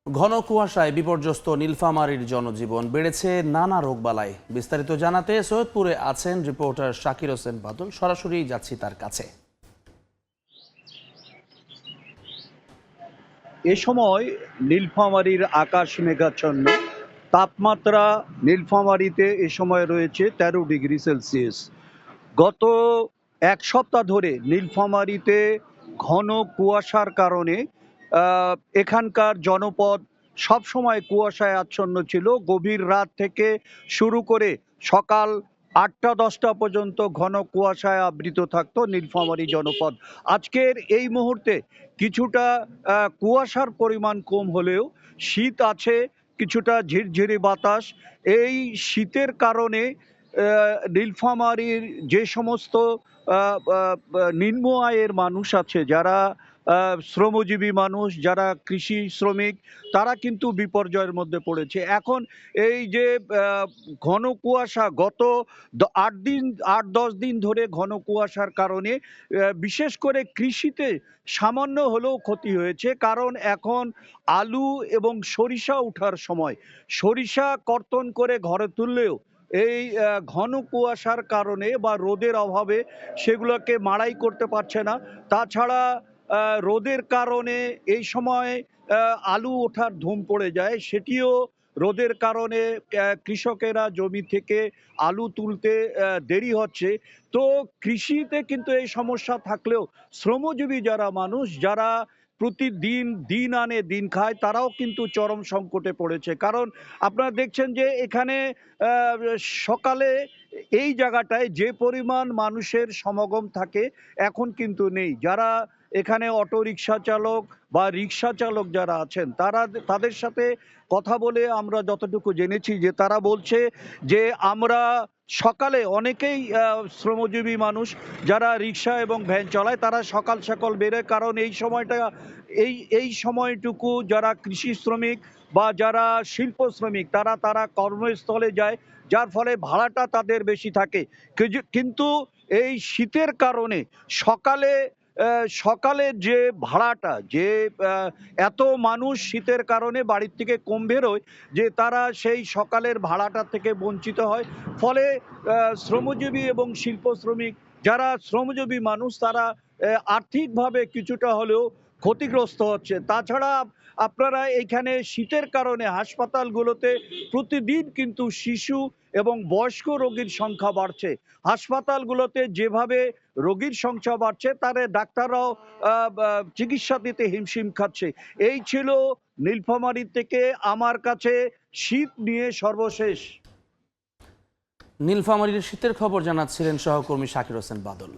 ঘন কুয়াশায় বিপর্যস্ত নীলফামারীর জনজীবন, বেড়েছে নানা রোগবালাই। বিস্তারিত জানাতে সৈয়দপুরে আছেন রিপোর্টার শাকির হোসেন বাদল। সরাসরি যাচ্ছি তার কাছে। এ সময় নীলফামারীর আকাশ মেঘাচ্ছন্ন। তাপমাত্রা নীলফামারীতে এ সময় রয়েছে 13 ডিগ্রি সেলসিয়াস। গত এক সপ্তাহ ধরে নীলফামারীতে ঘন কুয়াশার কারণে এখানকার জনপদ সবসময় কুয়াশায় আচ্ছন্ন ছিল। গভীর রাত থেকে শুরু করে সকাল 8টা-10টা পর্যন্ত ঘন কুয়াশায় আবৃত থাকতো নীলফামারী জনপদ। আজকের এই মুহূর্তে কিছুটা কুয়াশার পরিমাণ কম হলেও শীত আছে, কিছুটা ঝিরঝিরি বাতাস। এই শীতের কারণে নীলফামারীর যে সমস্ত নিম্ন আয়ের মানুষ আছে, যারা শ্রমজীবী মানুষ, যারা কৃষি শ্রমিক, তারা কিন্তু বিপর্যয়ের মধ্যে পড়েছে। এখন এই যে ঘন কুয়াশা, গত 8-10 দিন ধরে ঘন কুয়াশার কারণে বিশেষ করে কৃষিতে সামান্য হলেও ক্ষতি হয়েছে। কারণ এখন আলু এবং সরিষা ওঠার সময়, সরিষা কর্তন করে ঘরে তুললেও এই ঘন কুয়াশার কারণে বা রোদের অভাবে সেগুলোকে মাড়াই করতে পারছে না। তাছাড়া রোদের কারণে এই সময় আলু ওঠার ধুম পড়ে যায়, সেটিও রোদের কারণে কৃষকেরা জমি থেকে আলু তুলতে দেরি হচ্ছে। তো কৃষিতে কিন্তু এই সমস্যা থাকলেও শ্রমজীবী যারা মানুষ, যারা প্রতিদিন দিন আনে দিন খায়, তারাও কিন্তু চরম সংকটে পড়েছে। কারণ আপনারা দেখছেন যে এখানে সকালে এই জায়গাটায় যে পরিমাণ মানুষের সমাগম থাকে এখন কিন্তু নেই। যারা এখানে অটো রিক্সা চালক বা রিক্সা চালক যারা আছেন, তাদের সাথে কথা বলে আমরা যতটুকু জেনেছি যে তারা বলছে যে আমরা সকালে অনেকেই শ্রমজীবী মানুষ যারা রিক্সা এবং ভ্যান চালায়, তারা সকাল সকাল বেরোয়। কারণ এই সময়টা এই সময়টুকু যারা কৃষি শ্রমিক বা যারা শিল্প শ্রমিক, তারা কর্মস্থলে যায়, যার ফলে ভাড়াটা তাদের বেশি থাকে। কিন্তু এই শীতের কারণে সকালে যে ভাড়াটা, যে এত মানুষ শীতের কারণে বাড়ির থেকে কম বেরোয় যে তারা সেই সকালের ভাড়াটা থেকে বঞ্চিত হয়। ফলে শ্রমজীবী এবং শিল্প শ্রমিক, যারা শ্রমজীবী মানুষ, তারা আর্থিকভাবে কিছুটা হলেও ক্ষতিগ্রস্ত হচ্ছে। তাছাড়া আপনারা এইখানে শীতের কারণে হাসপাতালগুলোতে প্রতিদিন কিন্তু শিশু এবং বয়স্ক রোগীর সংখ্যা বাড়ছে। হাসপাতালগুলোতে যেভাবে রোগীর সংখ্যা বাড়ছে, তারে ডাক্তাররাও চিকিৎসা দিতে হিমশিম খাচ্ছে। এই ছিল নীলফামারী থেকে আমার কাছে শীত নিয়ে সর্বশেষ। নীলফামারীর শীতের খবর জানাচ্ছিলেন সহকর্মী শাকির হোসেন বাদল।